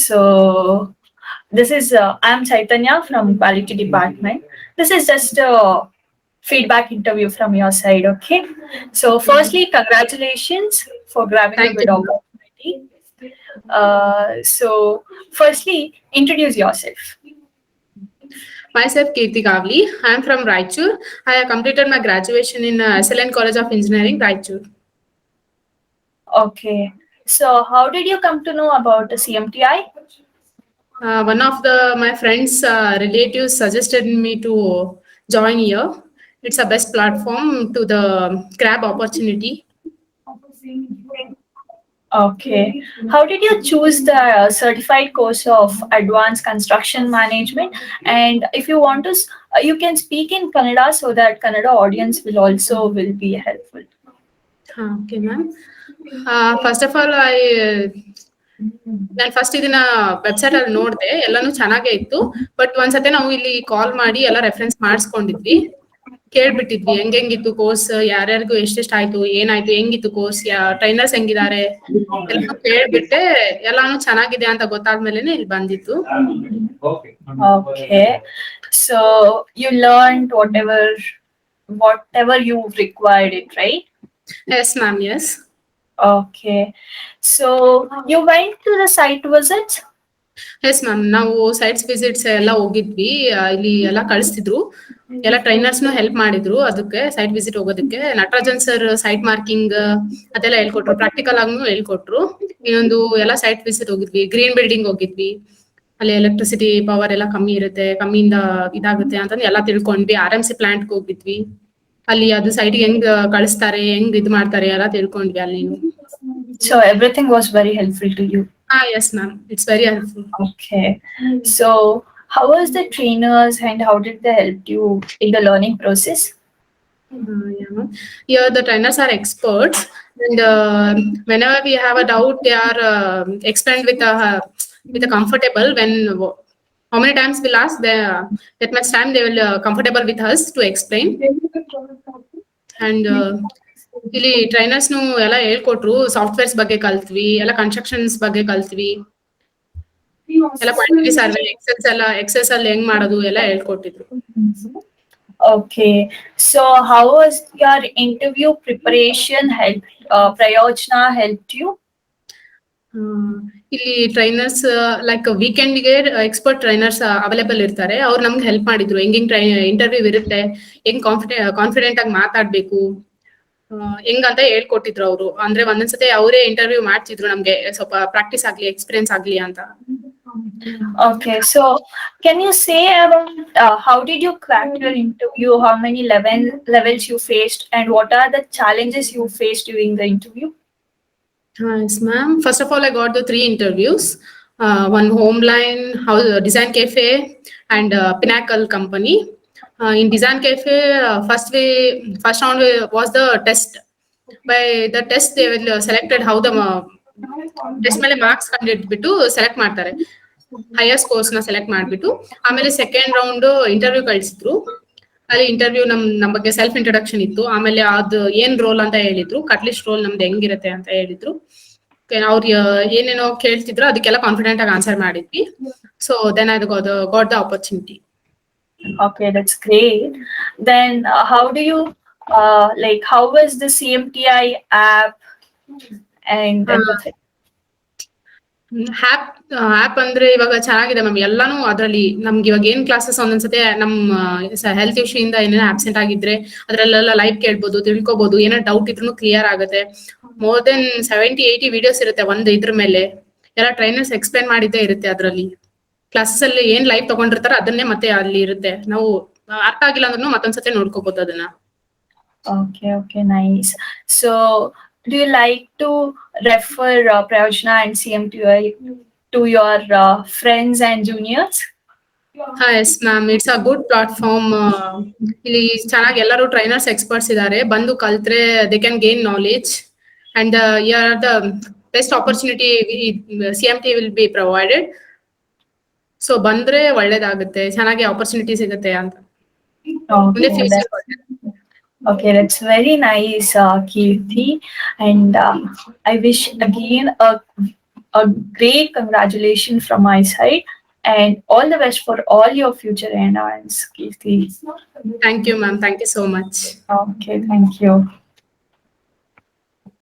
So this is I'm Chaitanya from Quality Department. This is just a feedback interview from your side, okay? So firstly, congratulations for grabbing a Thank good you. opportunity. So firstly, introduce yourself. Myself, Keerthi Kavali. I am from Raichur. I have completed my graduation in SLN College of Engineering, Raichur. Okay. So how did you come to know about the CMTI? One of my friends' relatives suggested me to join here. It's a best platform to the grab opportunity. Okay. How did you choose the certified course of advanced construction management? And if you want to, you can speak in Kannada so that Kannada audience will be helpful. Okay, ma'am. First of all, ನಾನು first ಇದನ್ನ website ಅಲ್ಲಿ ನೋಡಿದೆ, ಎಲ್ಲಾನು ಚೆನ್ನಾಗೇ ಇತ್ತು. But ಒಂದ್ಸತಿ ನಾವು ಇಲ್ಲಿ ಕಾಲ್ ಮಾಡಿ ಎಲ್ಲ ರೆಫರೆನ್ಸ್ ಮಾಡಿಸ್ಕೊಂಡಿದ್ವಿ, ಕೇಳ್ಬಿಟ್ಟಿದ್ವಿ ಹೆಂಗಿತ್ತು ಕೋರ್ಸ್, ಯಾರ್ಯಾರಿಗೂ ಎಷ್ಟೆಷ್ಟು ಆಯ್ತು, ಏನಾಯ್ತು, ಹೆಂಗಿತ್ತು ಕೋರ್ಸ್, ಟ್ರೈನರ್ಸ್ ಹೆಂಗಿದ್ದಾರೆ ಎಲ್ಲ ಕೇಳ್ಬಿಟ್ಟೆ. ಎಲ್ಲಾನು ಚೆನ್ನಾಗಿದೆ ಅಂತ ಗೊತ್ತಾದ್ಮೇಲೆನೆ ಇಲ್ಲಿ ಬಂದಿತ್ತು. Okay. So you learned whatever you required it, right? Yes ma'am, yes. Okay. So you went to the site visits? Yes ma'am, ನಾವು ಸೈಟ್ಸ್ ವಿಸಿಟ್ಸ್ ಎಲ್ಲ ಹೋಗಿದ್ವಿ. ಇಲ್ಲಿ ಎಲ್ಲ ಕಳಿಸ್ತಿದ್ರು, ಎಲ್ಲ ಟ್ರೈನರ್ಸ್ನು ಹೆಲ್ಪ್ ಮಾಡಿದ್ರು ಅದಕ್ಕೆ ಸೈಟ್ ವಿಸಿಟ್ ಹೋಗೋದಕ್ಕೆ. ನಟರಾಜನ್ ಸರ್ ಸೈಟ್ ಮಾರ್ಕಿಂಗ್ ಅದೆಲ್ಲ ಹೇಳ್ಕೊಟ್ರು, ಪ್ರಾಕ್ಟಿಕಲ್ ಆಗೂ ಹೇಳ್ಕೊಟ್ರು. ಇನ್ನೊಂದು ಎಲ್ಲ ಸೈಟ್ ವಿಸಿಟ್ ಹೋಗಿದ್ವಿ, ಗ್ರೀನ್ ಬಿಲ್ಡಿಂಗ್ ಹೋಗಿದ್ವಿ. ಅಲ್ಲಿ ಎಲೆಕ್ಟ್ರಿಸಿಟಿ ಪವರ್ ಎಲ್ಲ ಕಮ್ಮಿ ಇರುತ್ತೆ, ಕಮ್ಮಿಯಿಂದ ಇದಾಗುತ್ತೆ ಅಂತಂದು ಎಲ್ಲ ತಿಳ್ಕೊಂಡ್ವಿ. RMC ಪ್ಲಾಂಟ್ಗೆ ಹೋಗಿದ್ವಿ, ಅಲ್ಲಿ ಅದು ಸೈಟ್ಗೆ ಹೆಂಗ್ ಕಳಿಸ್ತಾರೆ, ಹೆಂಗ್ ಇದ್ ಮಾಡ್ತಾರೆ ಎಲ್ಲ ತಿಳ್ಕೊಂಡ್ವಿ ಅಲ್ಲಿ. So everything was very helpful to you. Yes ma'am, it's very helpful. Okay. So how was the trainers and how did they help you in the learning process? Yeah, ma'am. Here the trainers are experts, and whenever we have a doubt, they are explained with a comfortable. How many times we'll ask, that much time they will comfortable with us to explain. And ಇಲ್ಲಿ ಟ್ರೈನರ್ಸ್ನು ಎಲ್ಲ ಹೇಳ್ಕೊಟ್ರು, softwares ಬಗ್ಗೆ ಕಲ್ತ್ವಿ, ಎಲ್ಲ constructions ಬಗ್ಗೆ ಕಲ್ತ್ವಿ, ಎಲ್ಲ quantity survey, excess ಅಲ್ಲಿ ಹೆಂಗ್ ಮಾಡೋದು ಎಲ್ಲ ಹೇಳ್ಕೊಟ್ಟಿದ್ರು. Okay. So how was your interview preparation Prayojna helped you? ಇಲ್ಲಿ ಟ್ರೈನರ್ಸ್ ಲೈಕ್ ವೀಕೆಂಡ್ಗೆ ಎಕ್ಸ್ಪರ್ಟ್ ಟ್ರೈನರ್ಸ್ ಅವೈಲೇಬಲ್ ಇರ್ತಾರೆ, ಅವ್ರು ನಮ್ಗೆ ಹೆಲ್ಪ್ ಮಾಡಿದ್ರು. ಹೆಂಗ್ ಇಂಟರ್ವ್ಯೂ ಇರುತ್ತೆ, ಹೆಂಗ್ ಕಾನ್ಫಿಡೆಂಟ್ ಆಗಿ ಮಾತಾಡ್ಬೇಕು, ಹೆಂಗಂತ ಹೇಳ್ಕೊಟ್ಟಿದ್ರು ಅವರು. ಅಂದ್ರೆ ಒಂದೊಂದ್ಸತಿ ಅವರೇ ಇಂಟರ್ವ್ಯೂ ಮಾಡ್ತಿದ್ರು ನಮ್ಗೆ, ಸ್ವಲ್ಪ ಪ್ರಾಕ್ಟೀಸ್ ಆಗ್ಲಿ, ಎಕ್ಸ್ಪೀರಿಯನ್ಸ್ ಆಗ್ಲಿ ಅಂತ. Okay, so can you say about how did you crack your interview? How many levels you faced, and what are the challenges you faced during the interview? Yes, ma'am. First of all, I got the 3 interviews. One Homeline, Design Cafe, and Pinnacle Company. In Design Cafe, first round was the test. By the test, they will selected how the test ಮೇಲೆ marks ಕಂಡಿಟ್ಬಿಟ್ಟು select ಮಾಡ್ತಾರೆ, higher scores ನ select ಮಾಡ್ಬಿಟ್ಟು. ಆಮೇಲೆ second round interview ಕಳಿಸಿದ್ರು. ಅಲ್ಲಿ interview ನಮ್ ಬಗ್ಗೆ self introduction ಇತ್ತು. ಆಮೇಲೆ ಅದು ಏನ್ ರೋಲ್ ಅಂತ ಹೇಳಿದ್ರು, ಕಟ್ಲಿಸ್ಟ್ ರೋಲ್ ನಮ್ದು ಹೆಂಗಿರುತ್ತೆ ಅಂತ ಹೇಳಿದ್ರು. ಅವ್ರು ಏನೇನೋ ಕೇಳ್ತಿದ್ರು, ಅದಕ್ಕೆಲ್ಲ ಕಾನ್ಫಿಡೆಂಟ್ ಆಗಿ ಆನ್ಸರ್ ಮಾಡಿದ್ವಿ. So then I got the opportunity. Okay, that's great. Then how do you how was the CMTI app and everything? App ಅಂದ್ರೆ ಇವಾಗ ಚೆನ್ನಾಗಿದೆ ಮ್ಯಾಮ್, ಎಲ್ಲಾನು ಅದ್ರಲ್ಲಿ ನಮ್ಗೆ ಇವಾಗ ಏನ್ ಕ್ಲಾಸಸ್ ಒಂದೊಂದ್ಸತಿ ನಮ್ಮ ಹೆಲ್ತ್ ಇಶ್ಯೂ ಇಂದ ಏನೇನೋ ಆಬ್ಸೆಂಟ್ ಆಗಿದ್ರೆ ಅದ್ರಲ್ಲೆಲ್ಲ ಲೈವ್ ಕೇಳ್ಬೋದು, ತಿಳ್ಕೊಬಹುದು. ಏನೋ ಡೌಟ್ ಇದ್ರೂ ಕ್ಲಿಯರ್ ಆಗುತ್ತೆ. ಮೋರ್ ದೆನ್ 70-80 ವಿಡಿಯೋಸ್ ಇರುತ್ತೆ ಒಂದು ಇದ್ರ ಮೇಲೆ. ಎಲ್ಲ ಟ್ರೈನರ್ಸ್ ಎಕ್ಸ್ಪ್ಲೈನ್ ಮಾಡಿದ್ದೇ ಇರುತ್ತೆ ಅದ್ರಲ್ಲಿ. ಕ್ಲಾಸಸ್ ಅಲ್ಲಿ ಏನ್ ಲೈವ್ ತಗೊಂಡಿರ್ತಾರ ಅದನ್ನೇ ಮತ್ತೆ ಅಲ್ಲಿ ಇರುತ್ತೆ. ನಾವು ಅರ್ಥ ಆಗಿಲ್ಲ ಅಂದ್ರೂ ಮತ್ತೊಂದ್ಸತಿ ನೋಡ್ಕೋಬಹುದು ಅದನ್ನ. Okay, nice. So do you like to refer Prayojna and CMTI to your friends and juniors? Yes ma'am, it's a good platform. ಇಲ್ಲಿ ಚೆನ್ನಾಗಿ ಎಲ್ಲರೂ ಟ್ರೈನರ್ಸ್ ಎಕ್ಸ್ಪರ್ಟ್ಸ್ ಇದಾರೆ, ಬಂದು ಕಲ್ತ್ರೆ they can gain knowledge and here the best opportunity CMT will be provided. So ಬಂದ್ರೆ ಒಳ್ಳೇದಾಗುತ್ತೆ, ಚೆನ್ನಾಗಿ opportunity ಸಿಗುತ್ತೆ ಅಂತ. Okay, that's very nice, Keerthi. And I wish again a a great congratulations from my side, and all the best for all your future endeavors, Keerthi. Thank you, ma'am. Thank you so much. Okay, thank you.